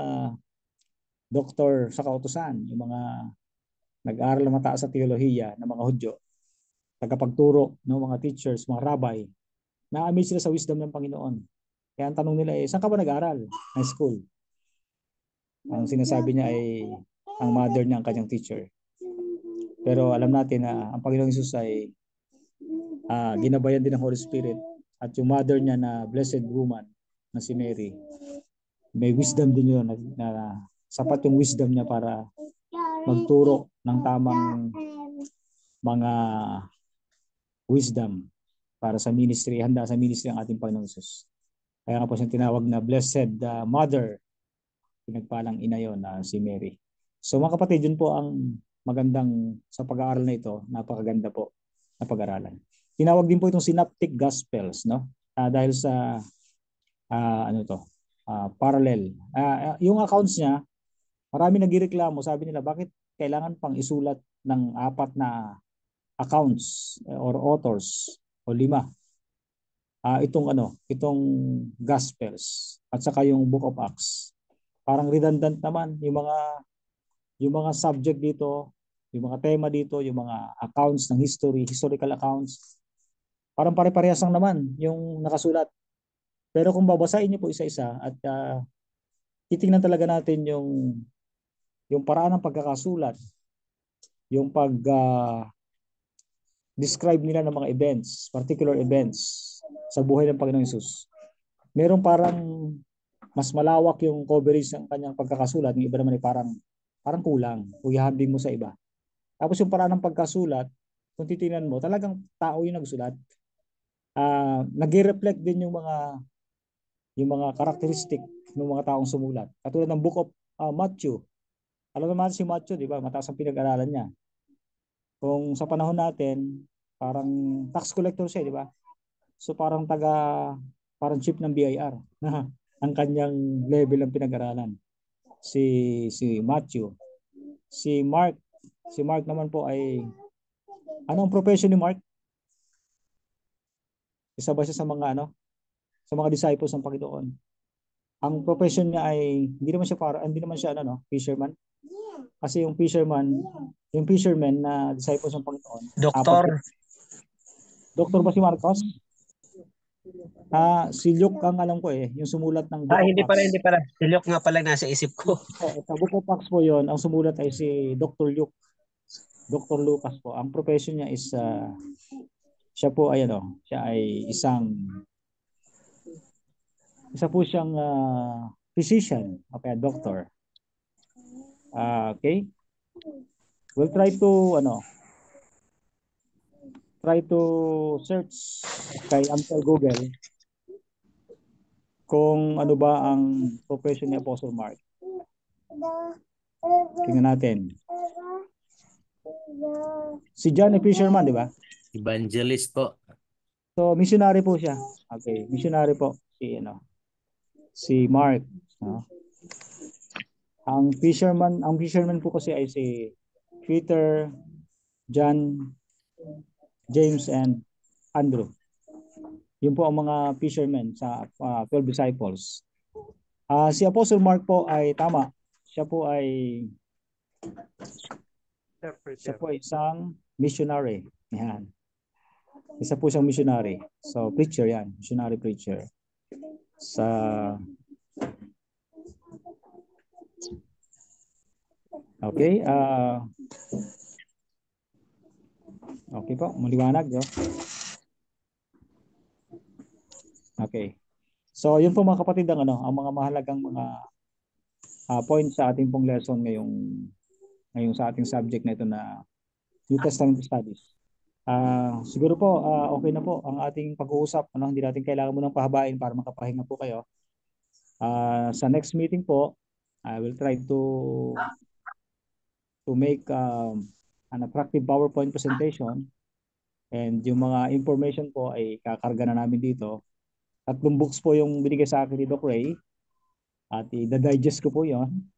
doktor sa kautusan, yung mga nag-aaral na mataas sa teolohiya ng mga Hudyo, tagapagturo ng mga teachers, mga rabbi, na-amaze sila sa wisdom ng Panginoon. Kaya ang tanong nila saan ka ba nag-aaral? High school. Ang sinasabi niya ay ang mother niya ang kanyang teacher. Pero alam natin na ang Panginoong Hesus ay ginabayan din ng Holy Spirit at yung mother niya na blessed woman na si Mary, may wisdom din yun na sapat yung wisdom niya para magturo ng tamang mga wisdom para sa ministry, handa sa ministry ang ating Panginoong Hesus. Kaya nga po siyang tinawag na blessed mother, pinagpalang ina yon na si Mary. So mga kapatid, yun po ang magandang sa pag-aaral na ito, napakaganda po na pag-aralan. Tinawag din po itong synoptic gospels, no? Dahil sa parallel. Yung accounts niya, marami nagreklamo, sabi nila bakit kailangan pang isulat ng 4 na accounts or authors o 5 itong Gospels at saka yung Book of Acts. Parang redundant naman yung mga subject dito, yung mga tema dito, yung mga accounts ng historical accounts. Parang pare-parehas lang naman yung nakasulat. Pero kung babasahin niyo po isa-isa at titingnan talaga natin yung paraan ng pagkakasulat, yung describe nila ng mga events, particular events sa buhay ng Panginoong Hesus. Merong parang mas malawak yung coverage ng kanyang pagkakasulat, yung iba naman ay parang kulang kung ihambing mo sa iba. Tapos yung paraan ng pagkasulat, kung titingnan mo, talagang tao yung nagsulat. Nag-reflect din yung mga karakteristik ng mga taong sumulat. Katulad ng Book of Matthew. Alam naman si Matthew, di ba? Mataas ang pinag-aralan niya. Kung sa panahon natin, parang tax collector siya, di ba? So parang chief ng BIR. Ang kanyang level ng pinag-aralan. Si Matthew. Si Mark naman po ay anong profession ni Mark? Isa ba siya sa mga disciples ng Panginoon? Ang profession niya ay hindi naman siya fisherman. Kasi yung fisherman na disciples ng Panginoon. Doktor. Doktor ba si Marcos? Si Luke ang alam ko yung sumulat ng Book of Hindi Acts. pala. Si Luke nga pala nasa isip ko. Sa Book of Acts po yon, ang sumulat ay si Dr. Luke. Dr. Lucas po. Ang profession niya is siya po ay isa po siyang physician, okay, doctor. Okay? We'll try to search kay Uncle Google kung ano ba ang profession ni Apostle Mark. Tingnan natin. Si John ay fisherman, di ba? Evangelist po. So, missionary po siya. Okay, missionary po si Mark. Ang fisherman po kasi ay si Peter, John, James, and Andrew. Yun po ang mga fishermen sa 12 disciples. Si Apostle Mark po ay tama. Siya po ay isang missionary. Yan. Isa po siyang missionary. So, preacher yan. Missionary preacher. Okay. Okay po. Maliwanag. Okay. So, yun po mga kapatid ang mga mahalagang mga points sa ating pong lesson ngayong sa ating subject na ito na New Testament Studies. Siguro po okay na po ang ating pag-uusap. Hindi natin kailangan munang pahabain para makapahinga po kayo. Sa next meeting po, I will try to make an attractive PowerPoint presentation, and yung mga information po ay kakarga na namin dito. 3 books po yung binigay sa akin ni Doc Ray, at i-digest ko po yon.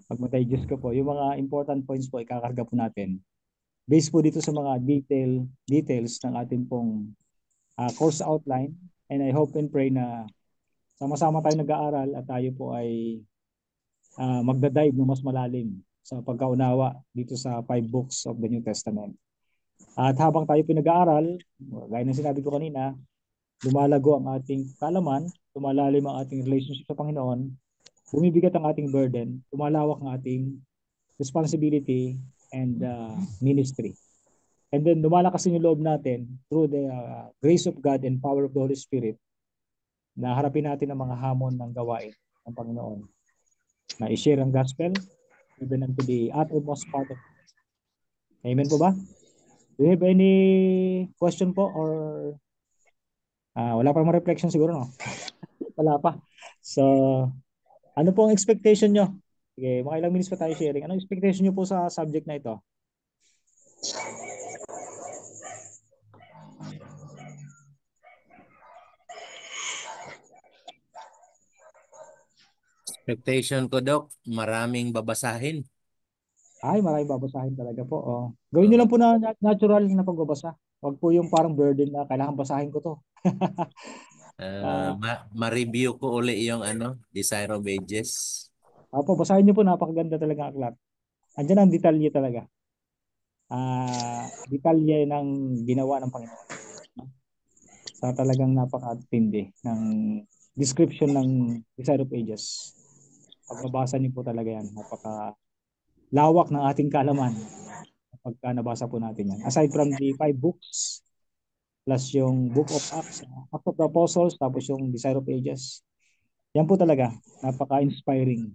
Pag ma-digest ko po, yung mga important points po ikakarga po natin. Based po dito sa mga details ng ating pong course outline, and I hope and pray na sama-sama tayo nag-aaral at tayo po ay magda-dive ng mas malalim sa pagkaunawa dito sa 5 books of the New Testament. At habang tayo pinag-aaral, gaya ng sinabi ko kanina, lumalago ang ating kalaman, lumalalim ang ating relationship sa Panginoon, bumibigat ang ating burden, lumalawak ang ating responsibility and ministry. And then lumalakas yung loob natin through the grace of God and power of the Holy Spirit na harapin natin ang mga hamon ng gawain ng Panginoon, na i-share ang gospel even unto the uttermost part of it. Amen po ba? Do you have any question po, or wala pa mga reflection siguro, no? Wala pa. So, ano po ang expectation nyo? Sige, mga ilang minutes pa tayo sharing. Anong expectation nyo po sa subject na ito? Expectation ko, Doc, maraming babasahin. Ay, maraming babasahin talaga po. Oh. Gawin nyo lang po na natural na pagbabasa. Huwag po yung parang burden na kailangan basahin ko to. Ma-review ko uli yung Desire of Ages. Opo, basahin nyo po. Napakaganda talaga ang aklat. Andiyan ang detalye talaga. Detalye ng ginawa ng Panginoon. Sa talagang napakatindi ng description ng Desire of Ages. Pagbabasa niyo po talaga yan. Napaka-lawak ng ating kaalaman pagka nabasa po natin yan. Aside from the 5 books, plus yung Book of Acts, Acts of the Apostles, tapos yung Desire of Ages. Yan po talaga, napaka-inspiring.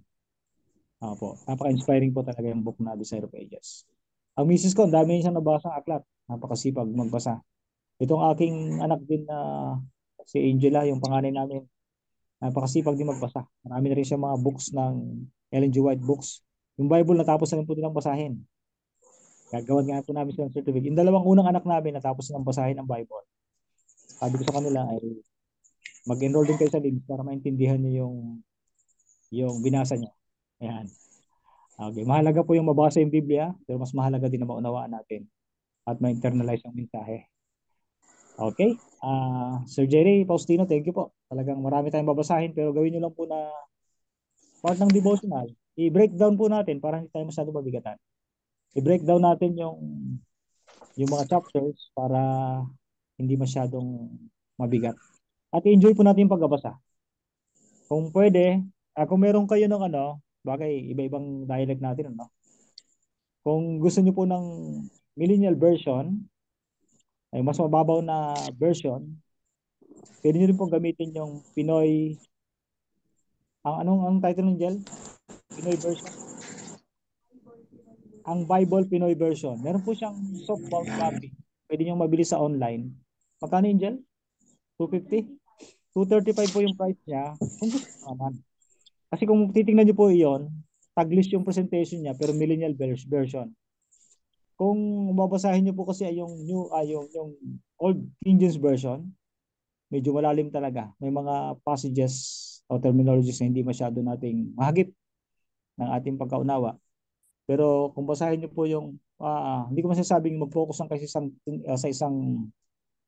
Napaka-inspiring po talaga yung book na Desire of Ages. Ang misis ko, ang dami siyang nabasa ang aklat. Napakasipag magbasa. Itong aking anak din na si Angela, yung panganay namin, napakasipag din magbasa. Marami na rin siya mga books ng Ellen G. White books. Yung Bible natapos na rin po nilang basahin. Gagawan nga po namin silang certificate. Yung 2 unang anak namin natapos nilang basahin ang Bible. Sabi ko sa kanila ay mag-enroll din kayo sa links para maintindihan niyo yung binasa niyo. Ayan. Okay, mahalaga po yung mabasa yung Biblia, pero mas mahalaga din na maunawaan natin at ma-internalize ang mensahe. Okay? Sir Jerry, Faustino, thank you po. Talagang marami tayong babasahin, pero gawin nyo lang po na part ng devotional. I-breakdown po natin para hindi tayo masyado mabigatan. I-breakdown natin yung mga chapters para hindi masyadong mabigat. At i-enjoy po natin yung pagbabasa. Kung pwede, kung meron kayo ng bagay, iba-ibang dialect natin, Kung gusto niyo po ng millennial version, ay mas mababaw na version, pwede niyo rin po gamitin yung Pinoy, ang title ng Jel? Pinoy version. Ang Bible Pinoy version. Meron po siyang softbound copy. Pwede niyo mabili sa online. Magkano yung Jel? 250? 235 po yung price niya. Kung gusto naman. Kasi kung titingnan niyo po iyon, Taglish yung presentation niya pero millennial version. Kung babasahin niyo po kasi ay yung yung old King James version, medyo malalim talaga. May mga passages o terminologies na hindi masyado nating mahagip ng ating pagkaunawa. Pero kung basahin niyo po yung hindi ko masasabing mag-focus lang kasi sa isang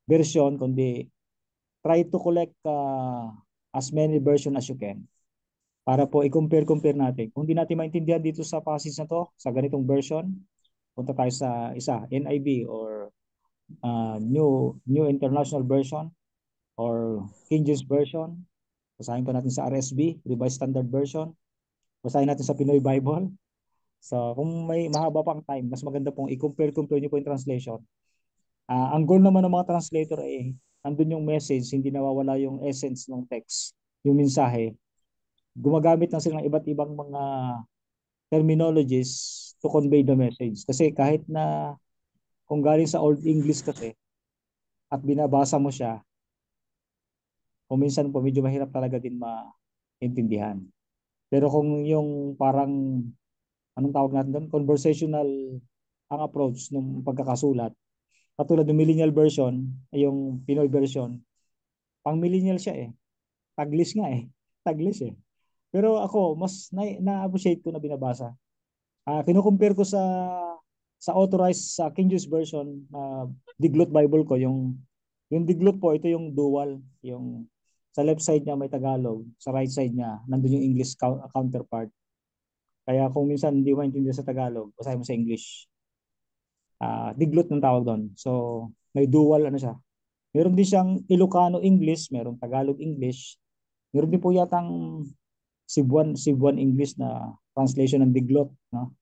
version, kundi try to collect as many version as you can. Para po i-compare natin. Kung di natin maintindihan dito sa passage na to, sa ganitong version, punta tayo sa NIV or New International Version or King James Version. Basahin pa natin sa RSV, Revised Standard Version. Basahin natin sa Pinoy Bible. So kung may mahaba pang time, mas maganda pong i-compare nyo po yung translation. Ang goal naman ng mga translator ay andun yung message, hindi nawawala yung essence ng text, yung mensahe. Gumagamit lang sila ng iba't ibang mga terminologies to convey the message. Kasi kahit na kung galing sa Old English kasi at binabasa mo siya, kung minsan po medyo mahirap talaga din maintindihan. Pero kung yung parang, anong tawag natin doon? Conversational ang approach ng pagkakasulat. Katulad ng millennial version, yung Pinoy version, pang millennial siya eh. Taglis nga eh. Taglis eh. Pero ako, mas na-appreciate ko na binabasa. Kino-compare ko sa authorized sa King James version, Diglot Bible ko, yung Diglot po, ito yung dual, yung sa left side niya may Tagalog, sa right side niya nandun yung English counterpart. Kaya kung minsan hindi mo maintindihan sa Tagalog, basahin mo sa English. Diglot ng tawag doon. So, may dual ano siya. Meron din siyang Ilocano English, meron Tagalog English. Meron din po yatang Cebuan English na translation ng Diglot, no?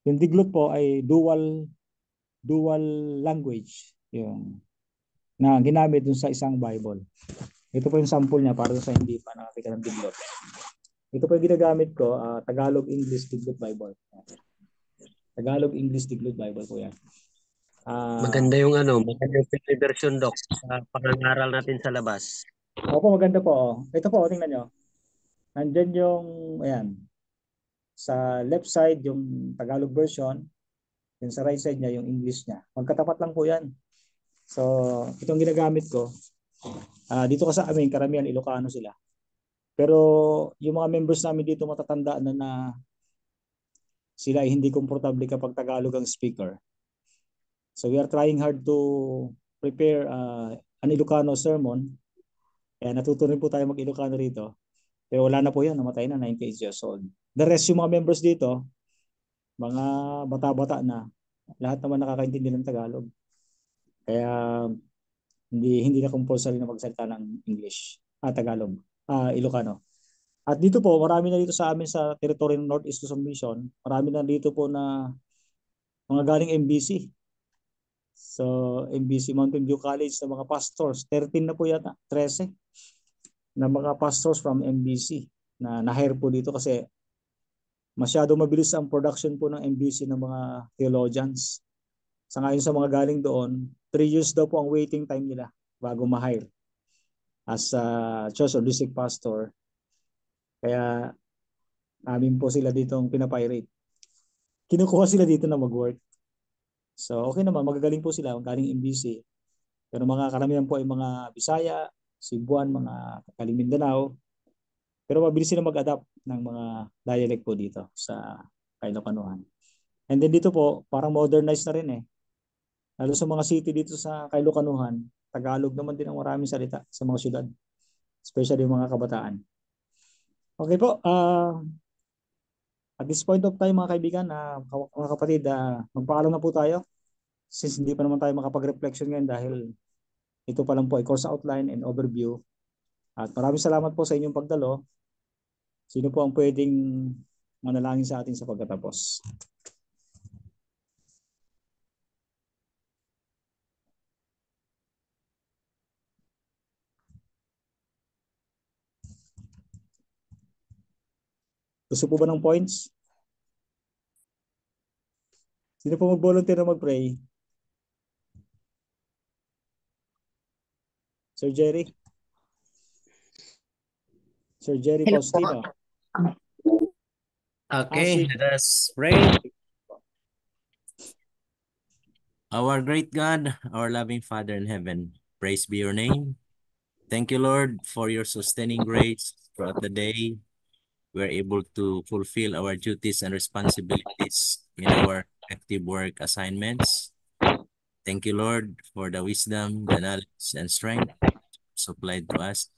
Yung Diglot po ay dual language yung na ginamit dun sa isang Bible. Ito po yung sample niya para sa hindi pa nakakita ng Diglot. Ito po yung ginagamit ko, Tagalog English Diglot Bible. Tagalog English Diglot Bible po yan. Maganda yung Pinoy version, Doc, sa pangangaral natin sa labas. Opo, maganda po. Ito po, tingnan nyo. Nandyan yung, ayan, sa left side yung Tagalog version, yung sa right side niya yung English niya. Magkatapat lang po yan. So, itong ginagamit ko, dito ka sa amin, karamihan Ilocano sila. Pero yung mga members namin dito matatanda na sila ay hindi komportable kapag Tagalog ang speaker. So we are trying hard to prepare an Ilocano sermon. Kaya natuto rin po tayo mag-Ilocano rito. Pero wala na po yan, namatay na, 98 years old. The rest yung mga members dito, mga bata-bata na, lahat naman nakakaintindi ng Tagalog. Kaya hindi na compulsory na magsalita ng English, Tagalog, Ilocano. At dito po, marami na dito sa amin sa territory ng Northeast Luzon Mission, marami na dito po na mga galing MBC. So, MBC Mountain View College na mga pastors, 13 na po yata, 13 na mga pastors from MBC na na-hire po dito kasi masyado mabilis ang production po ng MBC ng mga theologians. Sa ngayon sa mga galing doon, 3 years daw po ang waiting time nila bago ma-hire as a church or district pastor. Kaya namin po sila ditong pinapirate. Kinukuha sila dito na mag-work. So okay naman, magagaling po sila galing MBC. Pero mga karamihan po ay mga Bisaya, Cebuan, mga Kakaling Mindanao. Pero mabilis sila mag-adapt ng mga dialect po dito sa Kailocanuhan. And then dito po, parang modernized na rin eh. Lalo sa mga city dito sa Kailocanuhan, Tagalog naman din ang maraming salita sa mga syudad. Especially yung mga kabataan. Okay po, at this point of time mga kaibigan, mga kapatid, magpaalam na po tayo. Since hindi pa naman tayo makapag-reflection ngayon dahil ito pa lang po ay course outline and overview. At maraming salamat po sa inyong pagdalo. Sino po ang pwedeng manalangin sa atin sa pagkatapos? Gusto po ba ng points? Sino po mag-volunteer na mag-pray? Sir Jerry? Sir Jerry Hello Faustino? Okay, let us pray. Our great God, our loving Father in heaven, praise be your name. Thank you, Lord, for your sustaining grace throughout the day. We're able to fulfill our duties and responsibilities in our active work assignments. Thank you, Lord, for the wisdom, the knowledge, and strength supplied to us,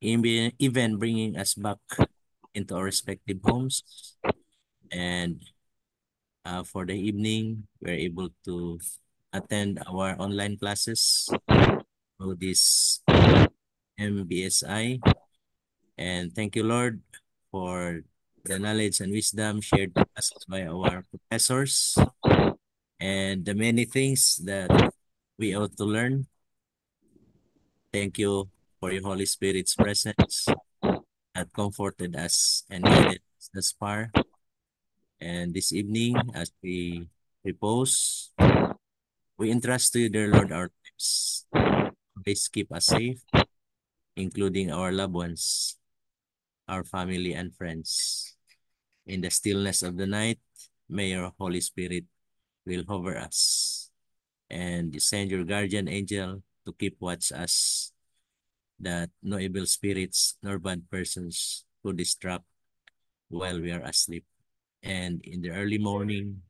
even bringing us back into our respective homes. And for the evening, we're able to attend our online classes through this MBSI. And thank you, Lord, for the knowledge and wisdom shared to us by our professors and the many things that we ought to learn. Thank you for your Holy Spirit's presence that comforted us and guided us thus far. And this evening, as we repose, we entrust to you, dear Lord, our lives. Please keep us safe, including our loved ones. our family and friends. In the stillness of the night, may your Holy Spirit will hover us and send your guardian angel to keep watch us, that no evil spirits nor bad persons could distract while we are asleep. And in the early morning,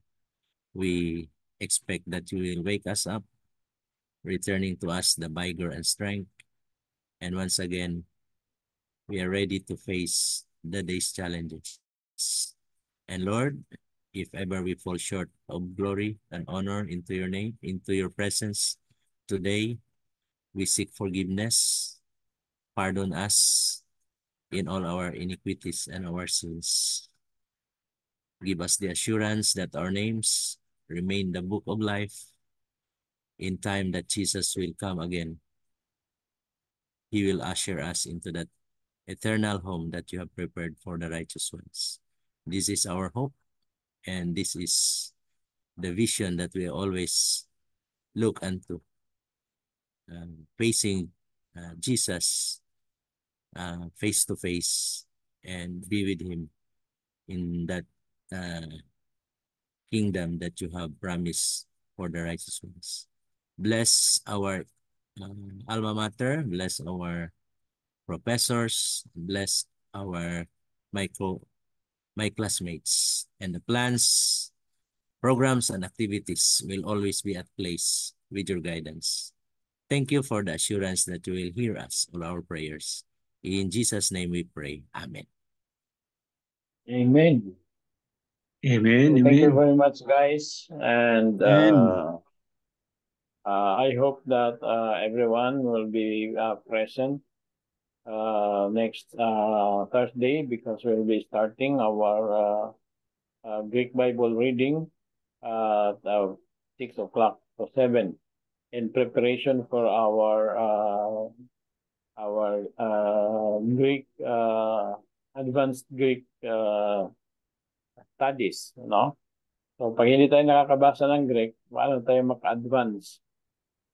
we expect that you will wake us up, returning to us the vigor and strength. And once again, we are ready to face the day's challenges. And Lord, if ever we fall short of glory and honor into your name, into your presence today, we seek forgiveness. Pardon us in all our iniquities and our sins. Give us the assurance that our names remain in the book of life. In time that Jesus will come again, he will usher us into that eternal home that you have prepared for the righteous ones. This is our hope, and this is the vision that we always look unto, facing Jesus face to face and be with him in that kingdom that you have promised for the righteous ones. Bless our alma mater, bless our professors, bless our my classmates, and the plans, programs, and activities will always be at place with your guidance. Thank you for the assurance that you will hear us, all our prayers. In Jesus' name we pray. Amen. Amen. Amen. So thank you Amen. very much, guys. And Amen. I hope that everyone will be present next Thursday, because we'll be starting our Greek Bible reading at 6 o'clock to 7 in preparation for our Greek advanced Greek studies, no? So pag hindi tayo nakakabasa ng Greek, paano tayo maka-advance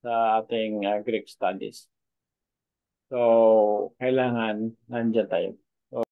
sa ating Greek studies? So kailangan nandiyan tayo.